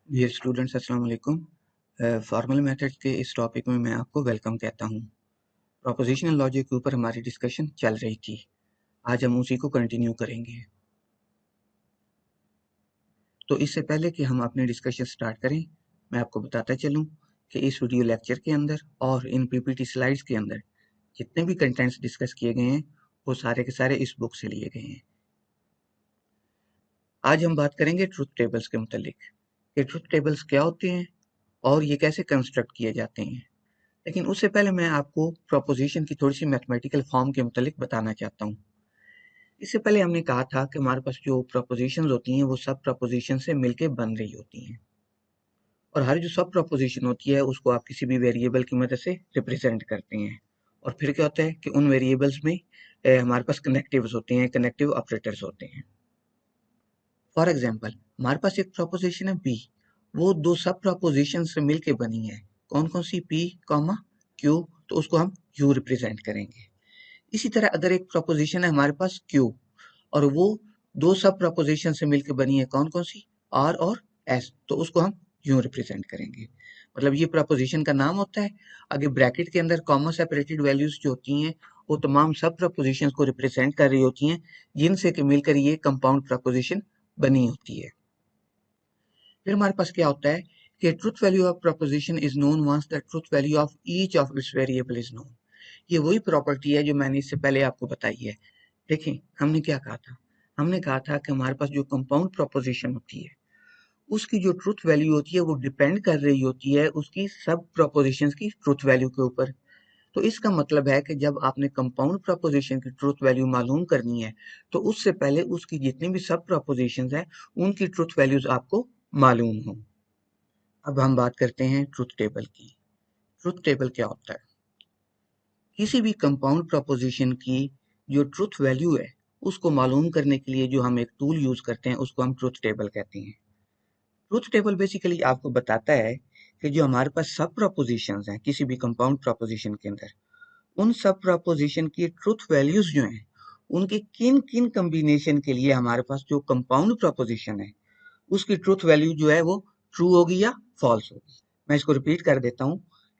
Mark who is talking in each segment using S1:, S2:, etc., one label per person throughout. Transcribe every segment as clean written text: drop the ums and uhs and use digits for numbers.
S1: Dear students अस्सलाम वालेकुम। Formal methods के इस टॉपिक में मैं आपको वेलकम कहता हूँ। प्रोपोजिशनल लॉजिक के ऊपर हमारी डिस्कशन चल रही थी। आज हम उसी को कंटिन्यू करेंगे। तो इससे पहले कि हम अपनी डिस्कशन स्टार्ट करें, मैं आपको बताता चलूँ कि इस वीडियो लेक्चर के अंदर और इन पीपीटी स्लाइड्स के अंदर जितने भी कंटेंट्स डिस्कस किए गए हैं वो सारे के सारे इस बुक से लिए गए हैं। आज हम बात करेंगे ट्रुथ टेबल्स के मुतालिक कि ट्रुथ टेबल्स क्या होते हैं और ये कैसे कंस्ट्रक्ट किए जाते हैं। लेकिन उससे पहले मैं आपको प्रोपोजिशन की थोड़ी सी मैथमेटिकल फॉर्म के मुतालिक बताना चाहता हूँ। इससे पहले हमने कहा था कि हमारे पास जो प्रोपोजिशंस होती हैं वो सब प्रोपोजिशन से मिलके बन रही होती हैं, और हर जो सब प्रोपोजिशन होती है उसको आप किसी भी वेरिएबल की मदद से रिप्रेजेंट करते हैं। और फिर क्या होता है कि उन वेरिएबल्स में हमारे पास कनेक्टिव्स होते हैं, कनेक्टिव ऑपरेटर्स होते हैं। फॉर एग्जाम्पल, हमारे पास एक प्रोपोजिशन है बी, वो दो सब प्रोपोजिशन से मिलके बनी है। कौन कौन सी? पी कॉमा क्यू, तो उसको हम यू रिप्रेजेंट करेंगे। इसी तरह अगर एक प्रोपोजिशन है हमारे पास क्यू और वो दो सब प्रोपोजिशन से मिलकर बनी है, कौन कौन सी? आर और एस, तो उसको हम यूं रिप्रेजेंट करेंगे। मतलब ये प्रोपोजिशन का नाम होता है। आगे ब्रैकेट के अंदर कॉमा सेपरेटेड वैल्यूज जो होती हैं वो तमाम सब प्रोपोजिशन को रिप्रेजेंट कर रही होती हैं, जिनसे कि मिलकर ये कंपाउंड प्रोपोजिशन बनी होती है। फिर हमारे पास क्या होता है कि truth value of proposition is known once the truth value of each of its variable is known. ये वही प्रॉपर्टी है जो मैंने इससे पहले आपको बताई है। देखें, हमने क्या कहा था? हमने कहा था कि हमारे पास जो कंपाउंड प्रोपोजिशन होती है उसकी जो ट्रुथ वैल्यू होती है वो डिपेंड कर रही होती है उसकी सब प्रोपोजिशंस की ट्रुथ वैल्यू के ऊपर। तो इसका मतलब है कि जब आपने कंपाउंड प्रोपोजिशन की ट्रुथ वैल्यू मालूम करनी है तो उससे पहले उसकी जितनी भी सब प्रोपोजिशंस हैं उनकी ट्रुथ वैल्यूज आपको मालूम हो। अब हम बात करते हैं ट्रुथ टेबल की। ट्रुथ टेबल क्या होता है? किसी भी कंपाउंड प्रोपोजिशन की जो ट्रुथ वैल्यू है उसको मालूम करने के लिए जो हम एक टूल यूज करते हैं उसको हम ट्रुथ टेबल कहते हैं। ट्रुथ टेबल बेसिकली आपको बताता है कि जो हमारे पास सब प्रोपोजिशंस हैं किसी भी कंपाउंड प्रोपोजिशन के अंदर, उन सब प्रोपोजिशन की ट्रुथ वैल्यूज जो हैं उनके किन किन कम्बिनेशन के लिए हमारे पास जो कंपाउंड प्रोपोजिशन है उसकी ट्रुथ वैल्यू जो है वो ट्रू होगी या फॉल्स होगी। मैं इसको रिपीट कर देता हूँ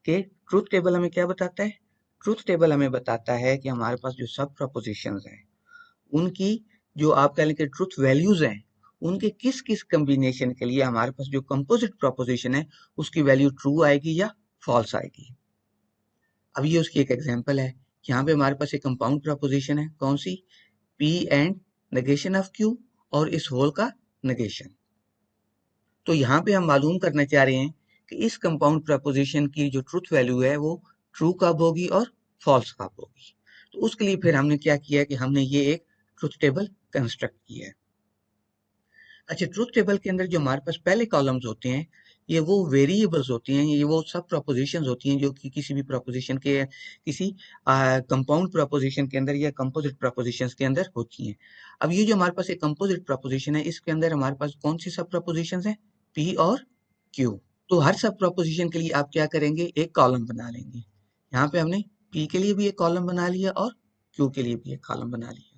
S1: कि ट्रुथ टेबल हमें क्या बताता है? ट्रुथ टेबल हमें बताता है कि हमारे पास जो सब प्रोपोजिशंस हैं उनकी जो आप कह लें कि ट्रुथ वैल्यूज हैं उनके किस किस कम्बिनेशन के लिए हमारे पास जो कंपोजिट प्रोपोजिशन है उसकी वैल्यू ट्रू आएगी या फॉल्स आएगी। अब ये उसकी एक एग्जांपल है। यहाँ पे हमारे पास एक कंपाउंड प्रोपोजिशन है, कौन सी? P and negation of Q और इस होल का नेगेशन। तो यहाँ पे हम मालूम करना चाह रहे हैं कि इस कंपाउंड प्रपोजिशन की जो ट्रुथ वैल्यू है वो ट्रू कब होगी और फॉल्स कब होगी। तो उसके लिए फिर हमने क्या किया कि हमने ये एक ट्रुथ टेबल कंस्ट्रक्ट किया है। अच्छा, ट्रुथ टेबल के अंदर जो हमारे पास पहले कॉलम्स होते हैं ये वो वेरिएबल्स होती हैं, ये वो सब प्रोपोजिशंस होती हैं जो कि किसी भी प्रोपोजिशन के किसी कंपाउंड प्रोपोजिशन के अंदर या कंपोजिट प्रोपोजिशंस के अंदर होती हैं। अब ये जो हमारे पास एक कंपोजिट प्रोपोजिशन है इसके अंदर हमारे पास कौन सी सब प्रोपोजिशंस हैं? पी और क्यू। तो हर सब प्रोपोजिशन के लिए आप क्या करेंगे? एक कॉलम बना लेंगे। यहाँ पे हमने पी के लिए भी एक कॉलम बना लिया और क्यू के लिए भी एक कॉलम बना लिया।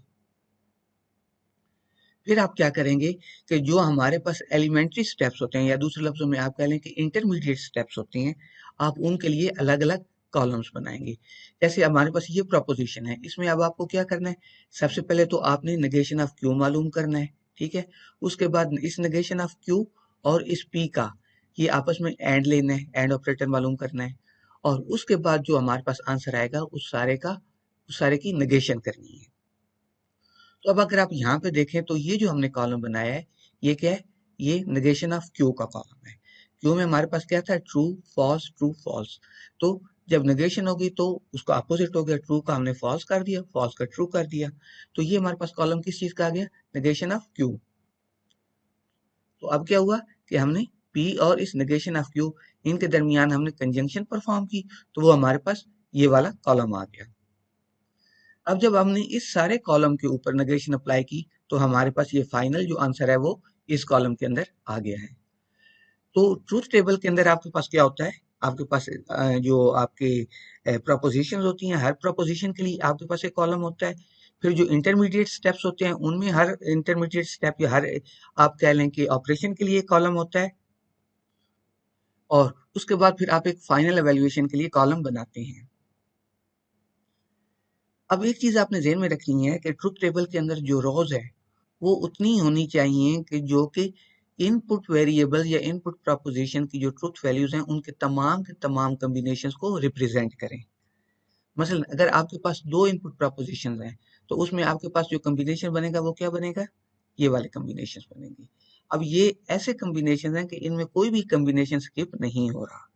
S1: फिर आप क्या करेंगे कि जो हमारे पास एलिमेंट्री स्टेप्स होते हैं या दूसरे लफ्जों में आप कह लें कि इंटरमीडिएट स्टेप्स होती हैं, आप उनके लिए अलग अलग कॉलम्स बनाएंगे। जैसे हमारे पास ये प्रोपोजिशन है, इसमें अब आपको क्या करना है? सबसे पहले तो आपने नेगेशन ऑफ क्यू मालूम करना है, ठीक है। उसके बाद इस नेगेशन ऑफ क्यू और इस पी का ये आपस में एंड लेना है, एंड ऑपरेटर मालूम करना है, और उसके बाद जो हमारे पास आंसर आएगा उस सारे की नेगेशन करनी है। तो अब अगर आप यहाँ पे देखें तो ये जो हमने कॉलम बनाया है ये क्या है? ये नेगेशन ऑफ क्यू का कॉलम है। क्यू में हमारे पास क्या था? True false. तो जब नेगेशन होगी तो उसका अपोजिट हो गया, ट्रू का हमने फॉल्स कर दिया, फॉल्स का ट्रू कर दिया। तो ये हमारे पास कॉलम किस चीज का आ गया? Negation of Q. तो अब क्या हुआ कि हमने पी और इस नेगेशन ऑफ क्यू इनके दरमियान हमने कंजंक्शन परफॉर्म की, तो वो हमारे पास ये वाला कॉलम आ गया। अब जब हमने इस सारे कॉलम के ऊपर नेगेशन अप्लाई की तो हमारे पास ये फाइनल जो आंसर है वो इस कॉलम के अंदर आ गया है। तो ट्रूथ टेबल के अंदर आपके पास क्या होता है? आपके पास जो आपके प्रोपोजिशन होती हैं, हर प्रोपोजिशन के लिए आपके पास एक कॉलम होता है। फिर जो इंटरमीडिएट स्टेप्स होते हैं उनमें हर इंटरमीडिएट स्टेप या हर आप कह लें कि ऑपरेशन के लिए एक कॉलम होता है। और उसके बाद फिर आप एक फाइनल एवेल्युएशन के लिए कॉलम बनाते हैं। अब एक चीज आपने ध्यान में रखनी है कि ट्रुथ टेबल के अंदर जो रोज है वो उतनी होनी चाहिए कि जो कि इनपुट वेरिएबल या इनपुट प्रोपोजिशन की जो ट्रुथ वैल्यूज हैं उनके तमाम के तमाम कॉम्बिनेशंस को रिप्रेजेंट करें। मसलन अगर आपके पास दो इनपुट प्रोपोजिशन हैं तो उसमें आपके पास जो कॉम्बिनेशन बनेगा वो क्या बनेगा, ये वाले कॉम्बिनेशन बनेंगे। अब ये ऐसे कॉम्बिनेशन हैं कि इनमें कोई भी कॉम्बिनेशन स्किप नहीं हो रहा।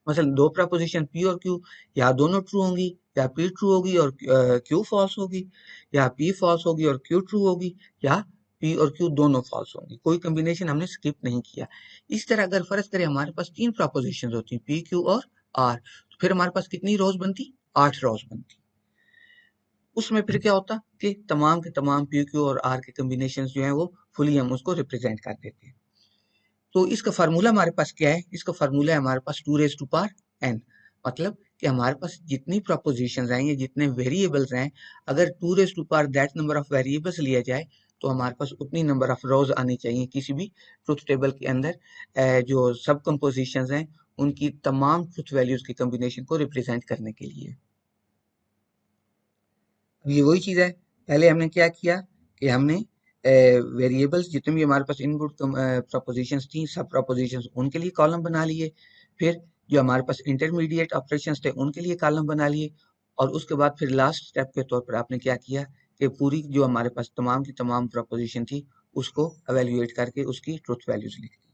S1: मसलन दो प्रपोजिशन पी और क्यू, या दोनों ट्रू होंगी या पी ट्रू होगी और क्यू फॉल्स होगी, या पी फॉल्स होगी और क्यू ट्रू होगी, या पी और क्यू दोनों फॉल्स होंगी। कोई कॉम्बिनेशन हमने स्किप नहीं किया। इस तरह अगर फर्ज करें हमारे पास तीन प्रपोजिशन होती पी क्यू और आर, तो फिर हमारे पास कितनी रोज बनती, 8 रोज बनती। उसमें फिर क्या होता कि तमाम के तमाम पी क्यू और आर के कॉम्बिनेशन जो है वो फुली हम उसको रिप्रेजेंट कर देते हैं। तो इसका फार्मूला हमारे पास क्या है, इसका फार्मूला है हमारे पास 2 रेज़ टू पावर n। मतलब कि हमारे पास जितनी प्रोपोजिशंस हैं या जितने वेरिएबल्स हैं, अगर 2 raise to power that number of variables लिया जाए तो हमारे पास उतनी नंबर ऑफ रोज आनी चाहिए किसी भी ट्रुथ टेबल के अंदर, जो सब कंपोजिशंस हैं उनकी तमाम ट्रुथ वैल्यूज की कॉम्बिनेशन को रिप्रेजेंट करने के लिए। अब ये वही चीज है, पहले हमने क्या किया कि हमने वेरिएबल्स जितने भी हमारे पास इनपुट प्रोपोजिशंस थी, सब प्रोपोजिशंस उनके लिए कॉलम बना लिए। फिर जो हमारे पास इंटरमीडिएट ऑपरेशंस थे उनके लिए कॉलम बना लिए। और उसके बाद फिर लास्ट स्टेप के तौर पर आपने क्या किया कि पूरी जो हमारे पास तमाम की तमाम प्रोपोजिशन थी उसको एवेल्युएट करके उसकी ट्रुथ वैल्यूज लिख दी।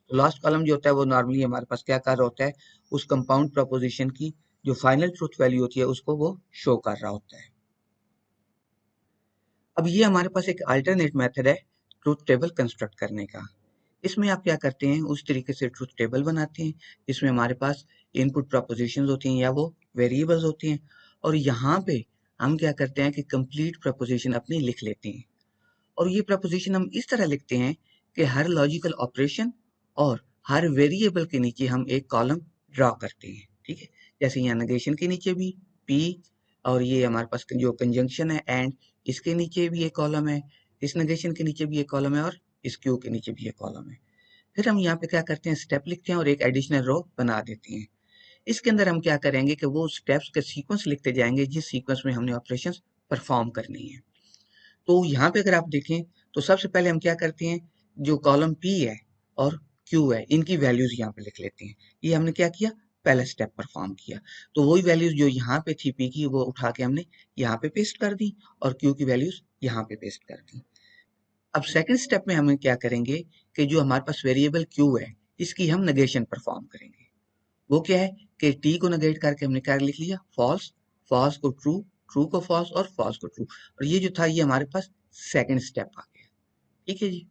S1: तो लास्ट कॉलम जो होता है वो नॉर्मली हमारे पास क्या कर रहा होता है, उस कंपाउंड प्रोपोजिशन की जो फाइनल ट्रुथ वैल्यू होती है उसको वो शो कर रहा होता है। अब ये हमारे पास एक अल्टरनेट मेथड है ट्रुथ टेबल कंस्ट्रक्ट करने का। इसमें आप क्या करते हैं, उस तरीके से ट्रुथ टेबल बनाते हैं जिसमें हमारे पास इनपुट प्रोपोजिशंस होती हैं या वो वेरिएबल्स होती हैं, और यहाँ पे हम क्या करते हैं कि कंप्लीट प्रोपोजिशन अपनी लिख लेते हैं। और ये प्रपोजिशन हम इस तरह लिखते हैं कि हर लॉजिकल ऑपरेशन और हर वेरिएबल के नीचे हम एक कॉलम ड्रॉ करते हैं। ठीक है, जैसे यहाँ नेगेशन के नीचे भी पी, और ये हमारे पास जो कंजंक्शन है एंड, इसके नीचे भी एक कॉलम है, इस नेगेशन के नीचे भी एक कॉलम है और इस क्यू के नीचे भी एक कॉलम है। फिर हम यहाँ पे क्या करते हैं, स्टेप लिखते हैं और एक एडिशनल रो बना देते हैं। इसके अंदर हम क्या करेंगे कि वो स्टेप्स के सीक्वेंस लिखते जाएंगे जिस सीक्वेंस में हमने ऑपरेशंस परफॉर्म करनी है। तो यहाँ पे अगर आप देखें तो सबसे पहले हम क्या करते हैं, जो कॉलम P है और Q है इनकी वैल्यूज यहाँ पे लिख लेते हैं। ये हमने क्या किया, पहला स्टेप परफॉर्म किया। तो वही वैल्यूज जो यहाँ पे थी P की वो उठा के हमने यहाँ पे पेस्ट कर दी और Q की वैल्यूज यहाँ पे पेस्ट कर दी। अब सेकंड स्टेप में हम क्या करेंगे कि जो हमारे पास वेरिएबल Q है इसकी हम नेगेशन परफॉर्म करेंगे। वो क्या है कि T को नेगेट करके हमने क्या लिख लिया, फॉल्स, फॉल्स को ट्रू, ट्रू को फॉल्स और फॉल्स को ट्रू। और ये जो था ये हमारे पास सेकंड स्टेप आ गया। ठीक है जी।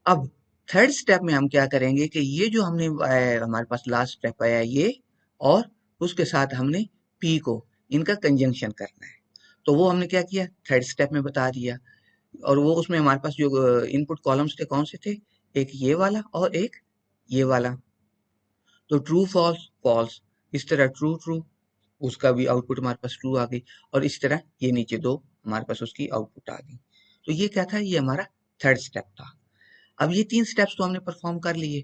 S1: अब थर्ड स्टेप में हम क्या करेंगे कि ये जो हमने हमारे पास लास्ट स्टेप आया ये, और उसके साथ हमने पी को इनका कंजंक्शन करना है। तो वो हमने क्या किया, थर्ड स्टेप में बता दिया। और वो उसमें हमारे पास जो इनपुट कॉलम्स थे कौन से थे, एक ये वाला और एक ये वाला। तो ट्रू फॉल्स फॉल्स, इस तरह ट्रू ट्रू, उसका भी आउटपुट हमारे पास ट्रू आ गई, और इस तरह ये नीचे दो हमारे पास उसकी आउटपुट आ गई। तो ये क्या था, ये हमारा थर्ड स्टेप था। अब ये तीन स्टेप्स तो हमने परफॉर्म कर लिए।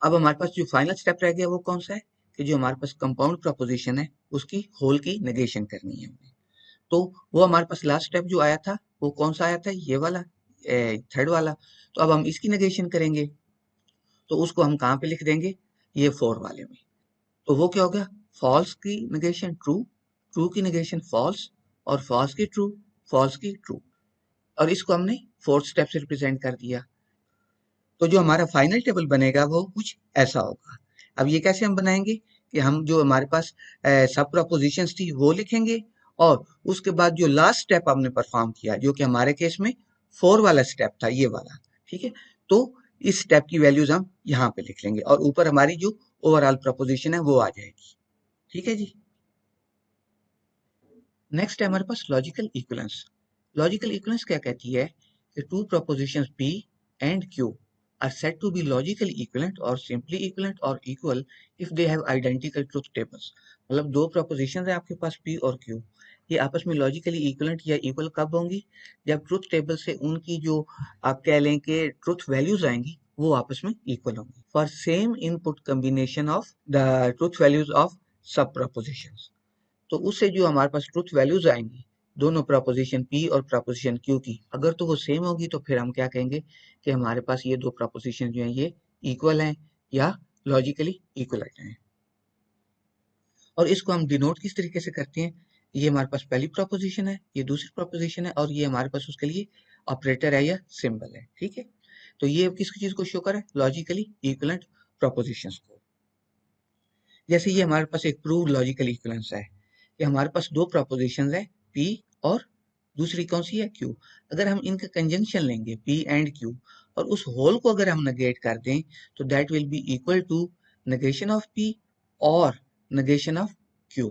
S1: अब हमारे पास जो फाइनल स्टेप रह गया वो कौन सा है, कि जो हमारे पास कंपाउंड प्रोपोजिशन है उसकी होल की नेगेशन करनी है हमने। तो वो हमारे पास लास्ट स्टेप जो आया था वो कौन सा आया था, ये वाला, थर्ड वाला। तो अब हम इसकी नेगेशन करेंगे, तो उसको हम कहाँ पे लिख देंगे, ये फोर वाले में। तो वो क्या हो गया, फॉल्स की नेगेशन ट्रू, ट्रू की नेगेशन फॉल्स, और फॉल्स की ट्रू, फॉल्स की ट्रू। और इसको हमने फोर्थ स्टेप से रिप्रेजेंट कर दिया। तो जो हमारा फाइनल टेबल बनेगा वो कुछ ऐसा होगा। अब ये कैसे हम बनाएंगे कि हम जो हमारे पास सब प्रोपोजिशंस थी वो लिखेंगे, और उसके बाद जो लास्ट स्टेप हमने परफॉर्म किया जो कि हमारे केस में फोर वाला स्टेप था, ये वाला। ठीक है, तो इस स्टेप की वैल्यूज हम यहाँ पे लिख लेंगे और ऊपर हमारी जो ओवरऑल प्रोपोजिशन है वो आ जाएगी। ठीक है जी। नेक्स्ट है हमारे पास लॉजिकल इक्विवेलेंस। लॉजिकल इक्विवेलेंस क्या कहती है कि two propositions P and Q are said to be logically equivalent or simply equivalent or equal if they have identical truth tables। मतलब दो प्रोपोजिशंस है आपके पास P और Q, ये आपस में लॉजिकली इक्विवेलेंट या इक्वल कब होंगी, जब ट्रुथ टेबल से उनकी जो आप कह लें कि ट्रुथ वैल्यूज आएंगी वो आपस में इक्वल होंगी for same input combination of the truth values of सब प्रोपोजिशंस। तो उससे जो हमारे पास ट्रूथ वैल्यूज आएंगी दोनों प्रोपोजिशन P और प्रोपोजिशन Q की, अगर तो वो सेम होगी तो फिर हम क्या कहेंगे कि हमारे पास ये दो प्रोपोजिशन जो हैं ये इक्वल हैं या लॉजिकली इक्वलेंट हैं। और इसको हम डिनोट किस तरीके से करते हैं, ये हमारे पास पहली प्रोपोजिशन है, ये दूसरी प्रोपोजिशन है और ये हमारे पास उसके लिए ऑपरेटर है या सिंबल है। ठीक है, तो ये किस चीज को शो करे, लॉजिकली इक्वलेंट प्रोपोजिशंस को। जैसे ये हमारे पास एक प्रूव लॉजिकल इक्वलेंस है कि हमारे पास दो प्रोपोजिशंस है P और दूसरी कौन सी है Q। अगर हम इनका कंजंक्शन लेंगे P एंड Q और उस होल को अगर हम नेगेट कर दें तो that will be equal to negation of P और negation of Q.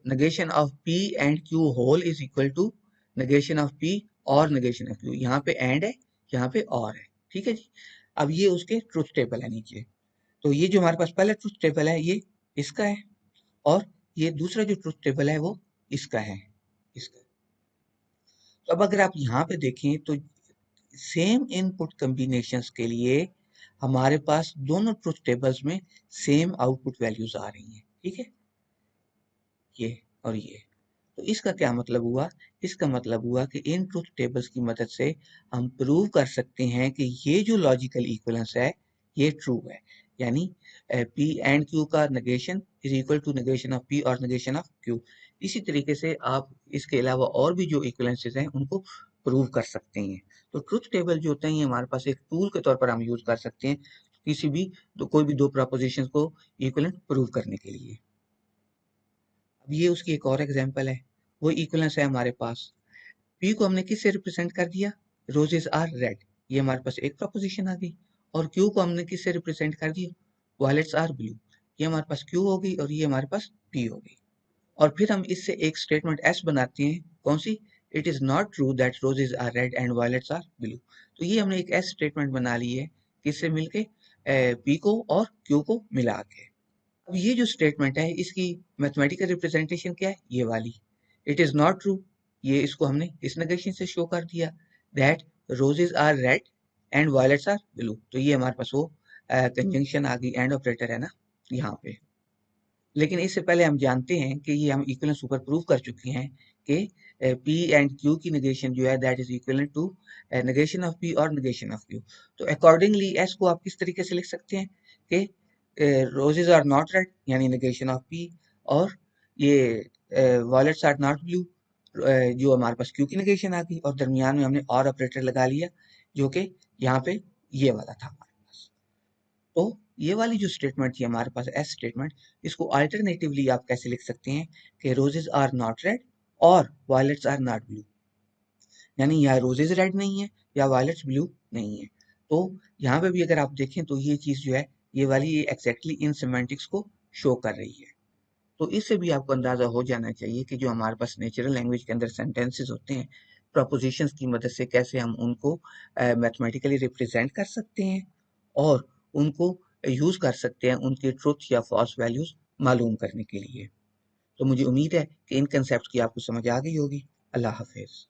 S1: Negation of P and Q whole is equal to negation of P और negation of Q। यहाँ पे and है, यहाँ पे और है। ठीक है जी। अब ये उसके ट्रूथ टेबल है नीचे। तो ये जो हमारे पास पहला ट्रूथ टेबल है ये इसका है और ये दूसरा जो ट्रूथ टेबल है वो इसका है, इसका। तो अब अगर आप यहाँ पे देखें तो सेम इनपुट कॉम्बिनेशंस के लिए हमारे पास दोनों ट्रूथ टेबल्स में सेम आउटपुट वैल्यूज आ रही हैं। ठीक है, ये और ये। तो इसका क्या मतलब हुआ, इसका मतलब हुआ कि इन ट्रूथ टेबल्स की मदद से हम प्रूव कर सकते हैं कि ये जो लॉजिकल इक्विवेलेंस है ये ट्रू है। यानी P एंड Q का negation is equal to negation of P और नेगेशन ऑफ Q। इसी तरीके से आप इसके अलावा और भी जो इक्विवेलेंसेस हैं उनको प्रूव कर सकते हैं। तो ट्रूथ टेबल जो होते हैं ये हमारे पास एक टूल के तौर पर हम यूज कर सकते हैं किसी भी कोई भी दो प्रोपोजिशंस को इक्विवेलेंट प्रूव करने के लिए। अब ये उसकी एक और एग्जांपल है, वो इक्विवेलेंस है हमारे पास। P को हमने किससे रिप्रेजेंट कर दिया, रोजेस आर रेड, ये हमारे पास एक प्रोपोजिशन आ गई। और Q को हमने किससे रिप्रेजेंट कर दिया, वायलेट्स आर ब्लू, ये हमारे पास Q हो गई और ये हमारे पास P हो गई। और फिर हम इससे एक स्टेटमेंट S बनाते हैं, कौन सी, it is not true that roses are red and violets are blue. तो ये हमने एक S स्टेटमेंट बना ली है किससे मिलके, P को और Q को मिला के। अब ये जो स्टेटमेंट है इसकी मैथमेटिकल रिप्रेजेंटेशन क्या है, ये वाली, इट इज नॉट ट्रू, ये इसको हमने इस नेगेशन से शो कर दिया that roses are red and violets are blue. तो ये हमारे पास वो कंजंक्शन आ गई, एंड ऑपरेटर है ना यहाँ पे। लेकिन इससे पहले हम जानते हैं कि ये हम इक्विवेलेंस ऊपर प्रूव कर चुके हैं कि P एंड Q की नेगेशन जो है that is equivalent to negation of P और नेगेशन ऑफ Q। तो अकॉर्डिंगली S को आप किस तरीके से लिख सकते हैं कि रोजेस आर नॉट रेड यानी नेगेशन ऑफ P, और ये वायलेट्स आर नॉट ब्लू जो हमारे पास Q की नेगेशन आ गई, और दरमियान में हमने और ऑपरेटर लगा लिया जो कि यहाँ पे ये वाला था हमारे पास। तो ये वाली जो स्टेटमेंट थी हमारे पास एस स्टेटमेंट, इसको अल्टरनेटिवली आप कैसे लिख सकते हैं कि रोजेस आर नॉट रेड और वायलेट्स आर नॉट ब्लू, यानी या रोजेस रेड नहीं है या वायलेट्स ब्लू नहीं है। तो यहाँ पे भी अगर आप देखें तो ये चीज जो है ये वाली एग्जैक्टली इन सिमेंटिक्स को शो कर रही है। तो इससे भी आपको अंदाजा हो जाना चाहिए कि जो हमारे पास नेचुरल लैंग्वेज के अंदर सेंटेंसेस होते हैं प्रपोजिशंस की मदद से कैसे हम उनको मैथमेटिकली रिप्रेजेंट कर सकते हैं और उनको यूज कर सकते हैं उनके ट्रुथ या फॉल्स वैल्यूज मालूम करने के लिए। तो मुझे उम्मीद है कि इन कंसेप्ट की आपको समझ आ गई होगी। अल्लाह हाफिज।